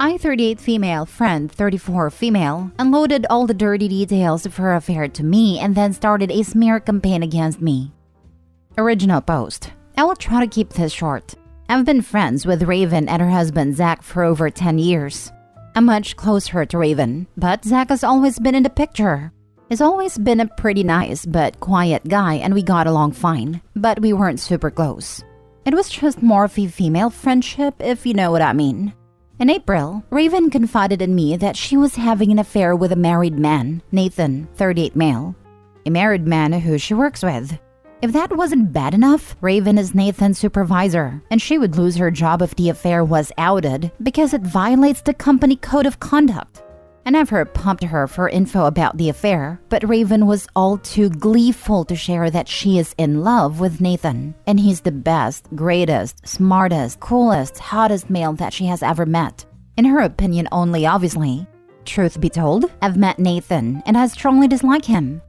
I, 38 female, friend, 34 female, unloaded all the dirty details of her affair to me and then started a smear campaign against me. Original post. I will try to keep this short. I've been friends with Raven and her husband Zach for over 10 years. I'm much closer to Raven, but Zach has always been in the picture. He's always been a pretty nice but quiet guy and we got along fine, but we weren't super close. It was just more of a female friendship, if you know what I mean. In April, Raven confided in me that she was having an affair with a married man, Nathan, 38 male. A married man who she works with. If that wasn't bad enough, Raven is Nathan's supervisor, and she would lose her job if the affair was outed because it violates the company code of conduct. I never pumped her for info about the affair, but Raven was all too gleeful to share that she is in love with Nathan, and he's the best, greatest, smartest, coolest, hottest male that she has ever met. In her opinion only, obviously. Truth be told, I've met Nathan, and I strongly dislike him.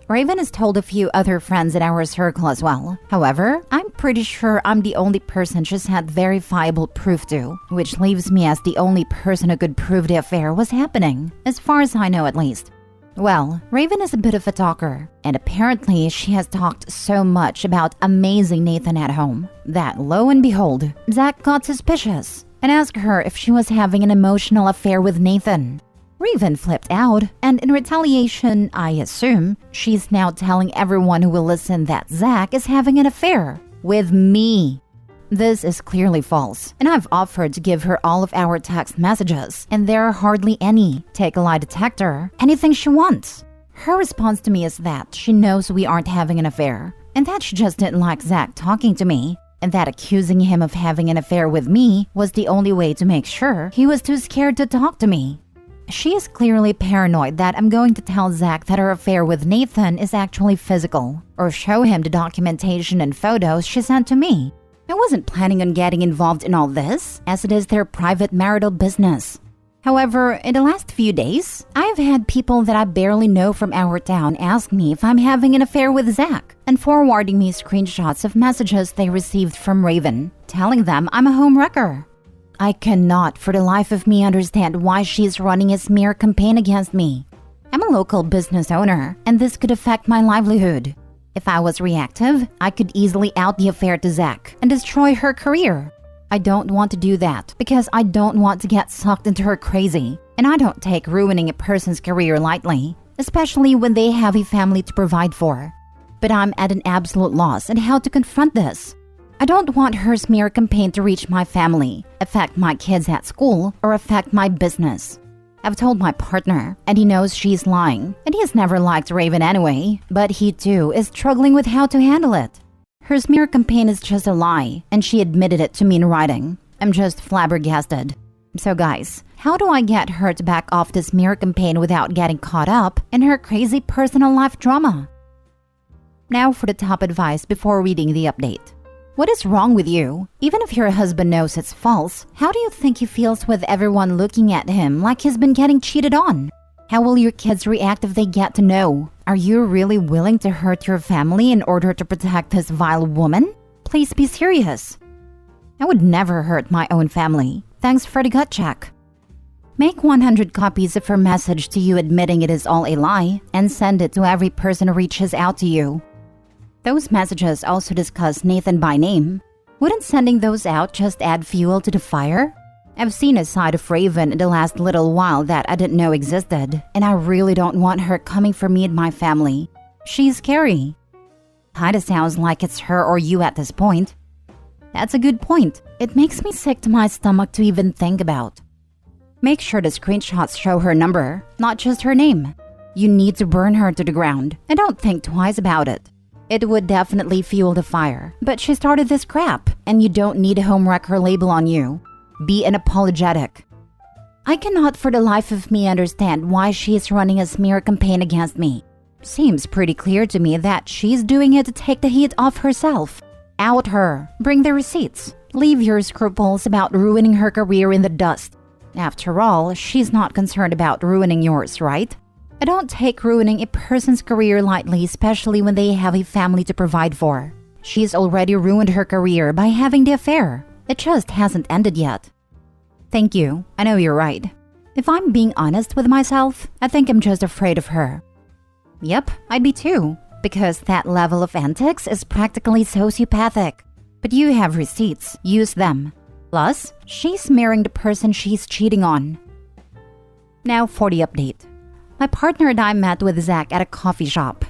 Raven has told a few other friends in our circle as well. However, I'm pretty sure I'm the only person she's had verifiable proof to, which leaves me as the only person who could prove the affair was happening, as far as I know at least. Well, Raven is a bit of a talker, and apparently she has talked so much about amazing Nathan at home that, lo and behold, Zach got suspicious and asked her if she was having an emotional affair with Nathan. Raven flipped out, and in retaliation, I assume, she's now telling everyone who will listen that Zach is having an affair with me. This is clearly false, and I've offered to give her all of our text messages, and there are hardly any. Take a lie detector, anything she wants. Her response to me is that she knows we aren't having an affair, and that she just didn't like Zach talking to me, and that accusing him of having an affair with me was the only way to make sure he was too scared to talk to me. She is clearly paranoid that I'm going to tell Zach that her affair with Nathan is actually physical, or show him the documentation and photos she sent to me. I wasn't planning on getting involved in all this, as it is their private marital business. However, in the last few days, I've had people that I barely know from our town ask me if I'm having an affair with Zach, and forwarding me screenshots of messages they received from Raven, telling them I'm a homewrecker. I cannot for the life of me understand why she's running a smear campaign against me. I'm a local business owner, and this could affect my livelihood. If I was reactive, I could easily out the affair to Zach and destroy her career. I don't want to do that because I don't want to get sucked into her crazy, and I don't take ruining a person's career lightly, especially when they have a family to provide for. But I'm at an absolute loss on how to confront this. I don't want her smear campaign to reach my family, affect my kids at school, or affect my business. I've told my partner, and he knows she's lying, and he has never liked Raven anyway, but he too is struggling with how to handle it. Her smear campaign is just a lie, and she admitted it to me in writing. I'm just flabbergasted. So guys, how do I get her to back off the smear campaign without getting caught up in her crazy personal life drama? Now for the top advice before reading the update. What is wrong with you? Even if your husband knows it's false, how do you think he feels with everyone looking at him like he's been getting cheated on? How will your kids react if they get to know? Are you really willing to hurt your family in order to protect this vile woman? Please be serious. I would never hurt my own family. Thanks for the gut check. Make 100 copies of her message to you admitting it is all a lie and send it to every person who reaches out to you. Those messages also discuss Nathan by name. Wouldn't sending those out just add fuel to the fire? I've seen a side of Raven in the last little while that I didn't know existed, and I really don't want her coming for me and my family. She's scary. Kinda sounds like it's her or you at this point. That's a good point. It makes me sick to my stomach to even think about. Make sure the screenshots show her number, not just her name. You need to burn her to the ground, and don't think twice about it. It would definitely fuel the fire, but she started this crap, and you don't need a homewrecker label on you. Be unapologetic. I cannot for the life of me understand why she is running a smear campaign against me. Seems pretty clear to me that she's doing it to take the heat off herself. Out her. Bring the receipts. Leave your scruples about ruining her career in the dust. After all, she's not concerned about ruining yours, right? I don't take ruining a person's career lightly, especially when they have a family to provide for. She's already ruined her career by having the affair. It just hasn't ended yet. Thank you. I know you're right. If I'm being honest with myself, I think I'm just afraid of her. Yep, I'd be too, because that level of antics is practically sociopathic. But you have receipts. Use them. Plus, she's marrying the person she's cheating on. Now for the update. My partner and I met with Zach at a coffee shop.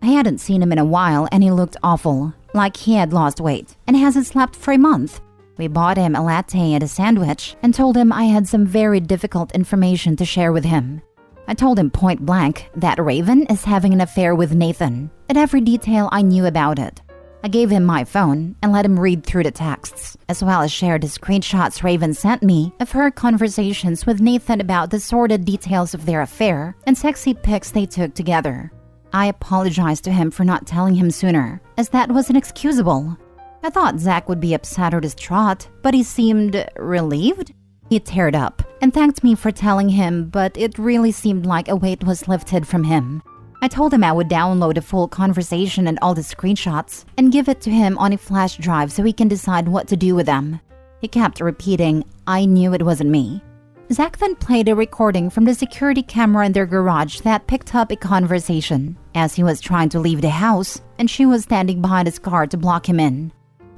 I hadn't seen him in a while and he looked awful, like he had lost weight and hasn't slept for a month. We bought him a latte and a sandwich and told him I had some very difficult information to share with him. I told him point blank that Raven is having an affair with Nathan and every detail I knew about it. I gave him my phone and let him read through the texts, as well as share the screenshots Raven sent me of her conversations with Nathan about the sordid details of their affair and sexy pics they took together. I apologized to him for not telling him sooner, as that was inexcusable. I thought Zach would be upset or distraught, but he seemed relieved. He teared up and thanked me for telling him, but it really seemed like a weight was lifted from him. I told him I would download the full conversation and all the screenshots and give it to him on a flash drive so he can decide what to do with them. He kept repeating, I knew it wasn't me. Zach then played a recording from the security camera in their garage that picked up a conversation as he was trying to leave the house and she was standing behind his car to block him in.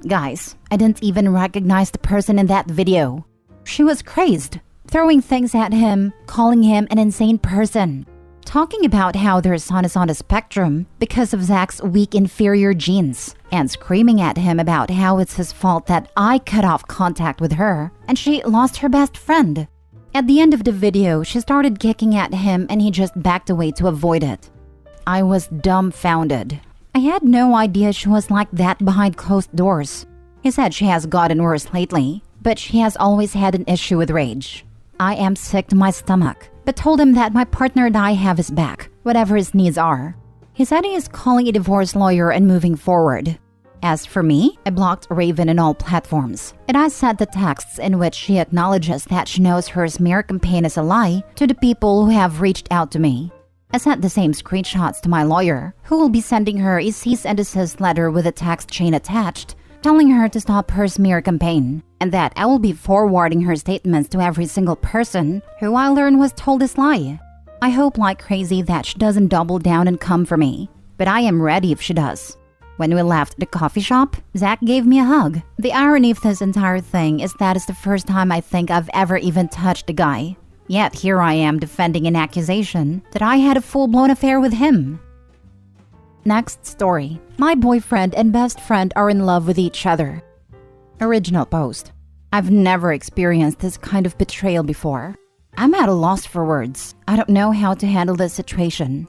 Guys, I didn't even recognize the person in that video. She was crazed, throwing things at him, calling him an insane person. Talking about how their son is on the spectrum because of Zach's weak inferior genes, and screaming at him about how it's his fault that I cut off contact with her and she lost her best friend. At the end of the video, she started kicking at him and he just backed away to avoid it. I was dumbfounded. I had no idea she was like that behind closed doors. He said she has gotten worse lately, but she has always had an issue with rage. I am sick to my stomach, but told him that my partner and I have his back, whatever his needs are. He said he is calling a divorce lawyer and moving forward. As for me, I blocked Raven on all platforms, and I sent the texts in which she acknowledges that she knows her smear campaign is a lie to the people who have reached out to me. I sent the same screenshots to my lawyer, who will be sending her a cease and desist letter with a text chain attached, telling her to stop her smear campaign, and that I will be forwarding her statements to every single person who I learn was told this lie. I hope like crazy that she doesn't double down and come for me, but I am ready if she does. When we left the coffee shop, Zach gave me a hug. The irony of this entire thing is that it's the first time I think I've ever even touched a guy. Yet here I am defending an accusation that I had a full-blown affair with him. Next story. My boyfriend and best friend are in love with each other. Original post. I've never experienced this kind of betrayal before. I'm at a loss for words. I don't know how to handle this situation.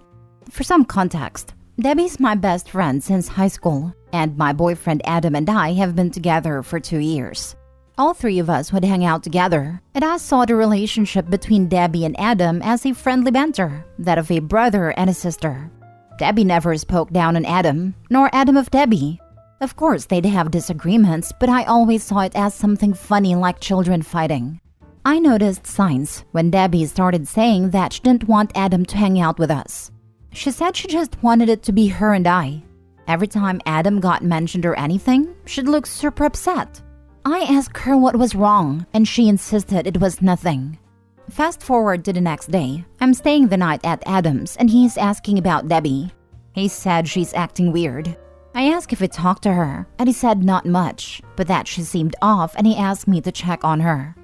For some context, Debbie's my best friend since high school, and my boyfriend Adam and I have been together for 2 years. All three of us would hang out together, and I saw the relationship between Debbie and Adam as a friendly banter, that of a brother and a sister. Debbie never spoke down on Adam, nor Adam of Debbie. Of course, they'd have disagreements, but I always saw it as something funny like children fighting. I noticed signs when Debbie started saying that she didn't want Adam to hang out with us. She said she just wanted it to be her and I. Every time Adam got mentioned or anything, she'd look super upset. I asked her what was wrong, and she insisted it was nothing. Fast forward to the next day. I'm staying the night at Adam's, and he's asking about Debbie. He said she's acting weird. I asked if he talked to her, and he said not much, but that she seemed off, and he asked me to check on her.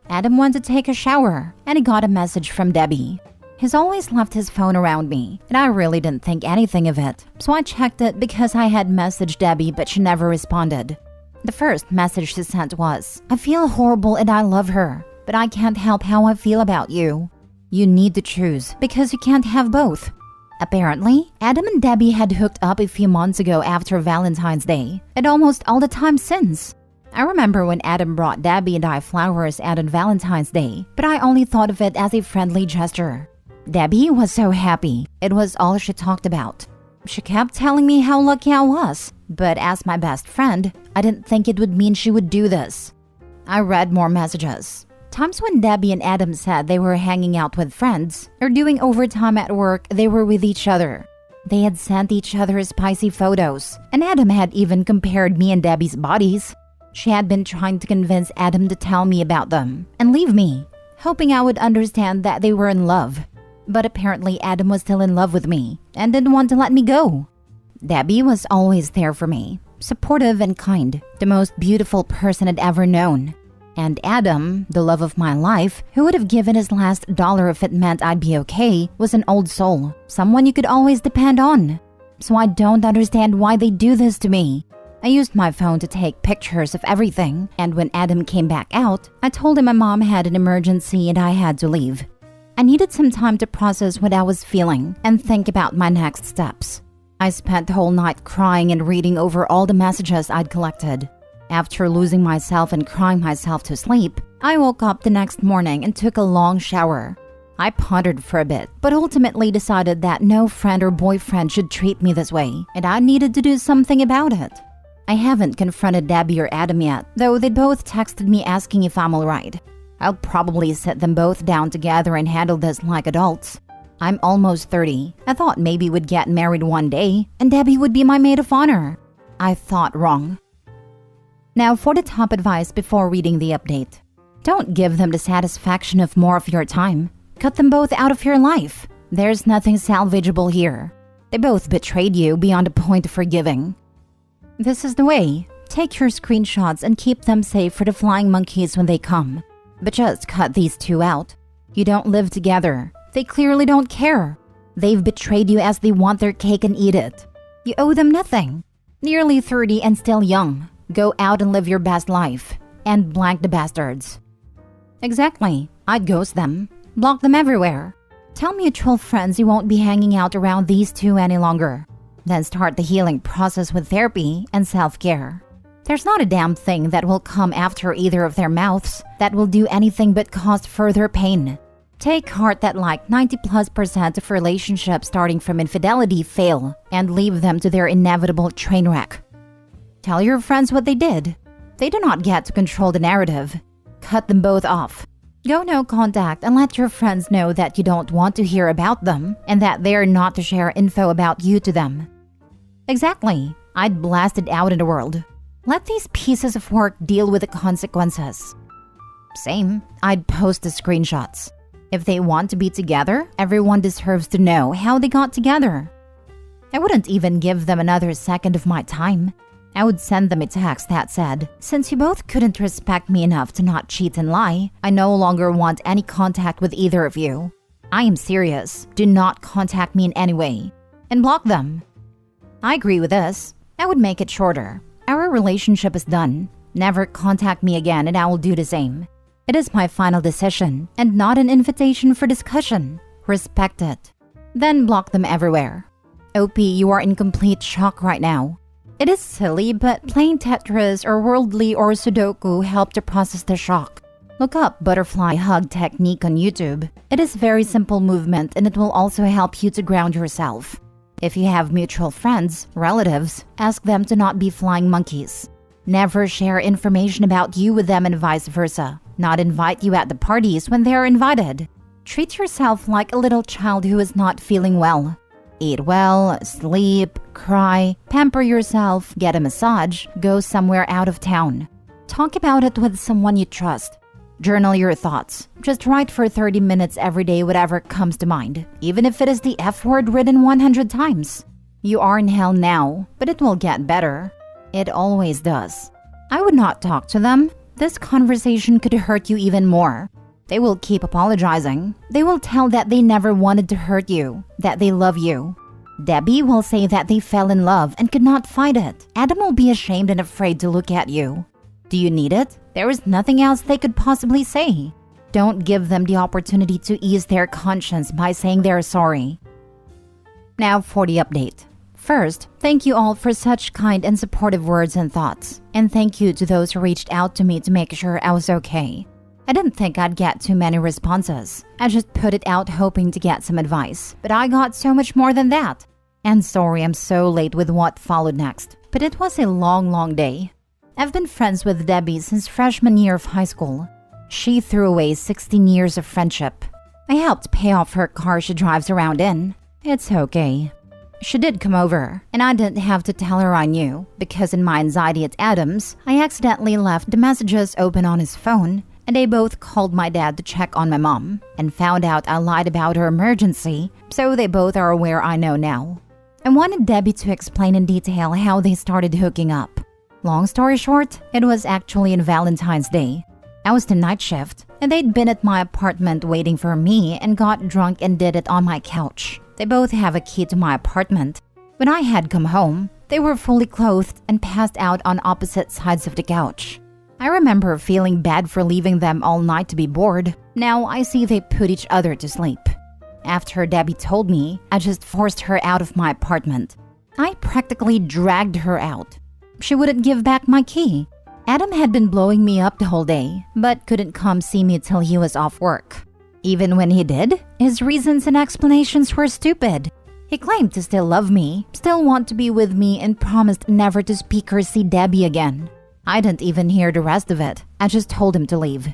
Adam went to take a shower, and he got a message from Debbie. He's always left his phone around me, and I really didn't think anything of it, so I checked it because I had messaged Debbie, but she never responded. The first message she sent was, I feel horrible and I love her, but I can't help how I feel about you. You need to choose, because you can't have both. Apparently, Adam and Debbie had hooked up a few months ago after Valentine's Day, and almost all the time since. I remember when Adam brought Debbie and I flowers out on Valentine's Day, but I only thought of it as a friendly gesture. Debbie was so happy. It was all she talked about. She kept telling me how lucky I was, but as my best friend, I didn't think it would mean she would do this. I read more messages. Times when Debbie and Adam said they were hanging out with friends or doing overtime at work, they were with each other. They had sent each other spicy photos, and Adam had even compared me and Debbie's bodies. She had been trying to convince Adam to tell me about them and leave me, hoping I would understand that they were in love. But apparently Adam was still in love with me and didn't want to let me go. Debbie was always there for me, supportive and kind, the most beautiful person I'd ever known. And Adam, the love of my life, who would have given his last dollar if it meant I'd be okay, was an old soul, someone you could always depend on. So I don't understand why they do this to me. I used my phone to take pictures of everything, and when Adam came back out, I told him my mom had an emergency and I had to leave. I needed some time to process what I was feeling and think about my next steps. I spent the whole night crying and reading over all the messages I'd collected. After losing myself and crying myself to sleep, I woke up the next morning and took a long shower. I pondered for a bit, but ultimately decided that no friend or boyfriend should treat me this way, and I needed to do something about it. I haven't confronted Debbie or Adam yet, though they both texted me asking if I'm alright. I'll probably sit them both down together and handle this like adults. I'm almost 30. I thought maybe we'd get married one day, and Debbie would be my maid of honor. I thought wrong. Now for the top advice before reading the update. Don't give them the satisfaction of more of your time. Cut them both out of your life. There's nothing salvageable here. They both betrayed you beyond the point of forgiving. This is the way. Take your screenshots and keep them safe for the flying monkeys when they come. But just cut these two out. You don't live together. They clearly don't care. They've betrayed you as they want their cake and eat it. You owe them nothing. Nearly 30 and still young. Go out and live your best life. And blank the bastards. Exactly. I'd ghost them. Block them everywhere. Tell mutual friends you won't be hanging out around these two any longer. Then start the healing process with therapy and self-care. There's not a damn thing that will come after either of their mouths that will do anything but cause further pain. Take heart that like 90+% of relationships starting from infidelity fail and leave them to their inevitable train wreck. Tell your friends what they did. They do not get to control the narrative. Cut them both off. Go no contact and let your friends know that you don't want to hear about them and that they're not to share info about you to them. Exactly. I'd blast it out in the world. Let these pieces of work deal with the consequences. Same. I'd post the screenshots. If they want to be together, everyone deserves to know how they got together. I wouldn't even give them another second of my time. I would send them a text that said, "Since you both couldn't respect me enough to not cheat and lie, I no longer want any contact with either of you. I am serious. Do not contact me in any way." And block them. I agree with this. I would make it shorter. Our relationship is done. Never contact me again and I will do the same. It is my final decision and not an invitation for discussion. Respect it. Then block them everywhere. OP, you are in complete shock right now. It is silly, but playing Tetris or Worldly or Sudoku help to process the shock. Look up butterfly hug technique on YouTube. It is very simple movement and it will also help you to ground yourself. If you have mutual friends, relatives, ask them to not be flying monkeys. Never share information about you with them and vice versa. Not invite you at the parties when they are invited. Treat yourself like a little child who is not feeling well. Eat well, sleep, cry, pamper yourself, get a massage, go somewhere out of town. Talk about it with someone you trust. Journal your thoughts. Just write for 30 minutes every day whatever comes to mind, even if it is the F word written 100 times. You are in hell now, but it will get better. It always does. I would not talk to them. This conversation could hurt you even more. They will keep apologizing. They will tell that they never wanted to hurt you, that they love you. Debbie will say that they fell in love and could not fight it. Adam will be ashamed and afraid to look at you. Do you need it? There is nothing else they could possibly say. Don't give them the opportunity to ease their conscience by saying they're sorry. Now for the update. First, thank you all for such kind and supportive words and thoughts. And thank you to those who reached out to me to make sure I was okay. I didn't think I'd get too many responses. I just put it out hoping to get some advice, but I got so much more than that. And sorry I'm so late with what followed next, but it was a long day. I've been friends with Debbie since freshman year of high school. She threw away 16 years of friendship. I helped pay off her car she drives around in. It's okay. She did come over, and I didn't have to tell her I knew, because in my anxiety at Adam's, I accidentally left the messages open on his phone, and they both called my dad to check on my mom, and found out I lied about her emergency, so they both are aware I know now. I wanted Debbie to explain in detail how they started hooking up. Long story short, it was actually on Valentine's Day. I was the night shift, and they'd been at my apartment waiting for me and got drunk and did it on my couch. They both have a key to my apartment. When I had come home, they were fully clothed and passed out on opposite sides of the couch. I remember feeling bad for leaving them all night to be bored. Now I see they put each other to sleep. After Debbie told me, I just forced her out of my apartment. I practically dragged her out. She wouldn't give back my key. Adam had been blowing me up the whole day, but couldn't come see me till he was off work. Even when he did, his reasons and explanations were stupid. He claimed to still love me, still want to be with me, and promised never to speak or see Debbie again. I didn't even hear the rest of it. I just told him to leave.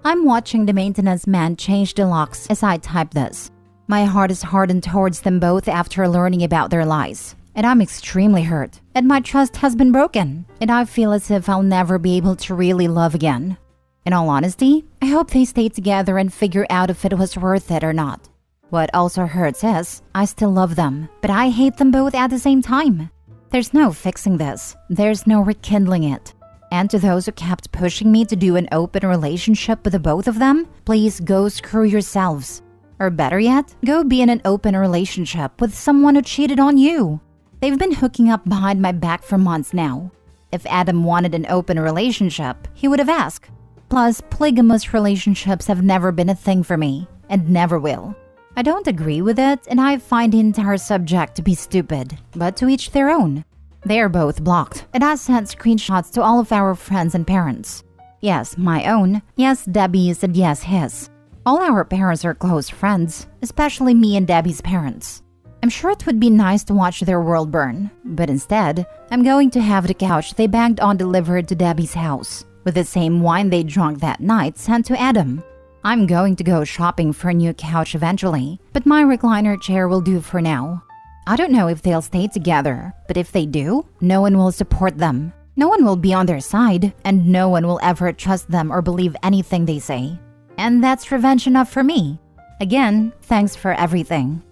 I'm watching the maintenance man change the locks as I type this. My heart is hardened towards them both after learning about their lies. And I'm extremely hurt, and my trust has been broken, and I feel as if I'll never be able to really love again. In all honesty, I hope they stay together and figure out if it was worth it or not. What also hurts is, I still love them, but I hate them both at the same time. There's no fixing this. There's no rekindling it. And to those who kept pushing me to do an open relationship with the both of them, please go screw yourselves. Or better yet, go be in an open relationship with someone who cheated on you. They've been hooking up behind my back for months now. If Adam wanted an open relationship, he would have asked. Plus, polygamous relationships have never been a thing for me, and never will. I don't agree with it, and I find the entire subject to be stupid, but to each their own. They are both blocked, and I sent screenshots to all of our friends and parents. Yes, my own. Yes, Debbie's, and yes, his. All our parents are close friends, especially me and Debbie's parents. I'm sure it would be nice to watch their world burn, but instead, I'm going to have the couch they banged on delivered to Debbie's house, with the same wine they drank that night sent to Adam. I'm going to go shopping for a new couch eventually, but my recliner chair will do for now. I don't know if they'll stay together, but if they do, no one will support them. No one will be on their side, and no one will ever trust them or believe anything they say. And that's revenge enough for me. Again, thanks for everything.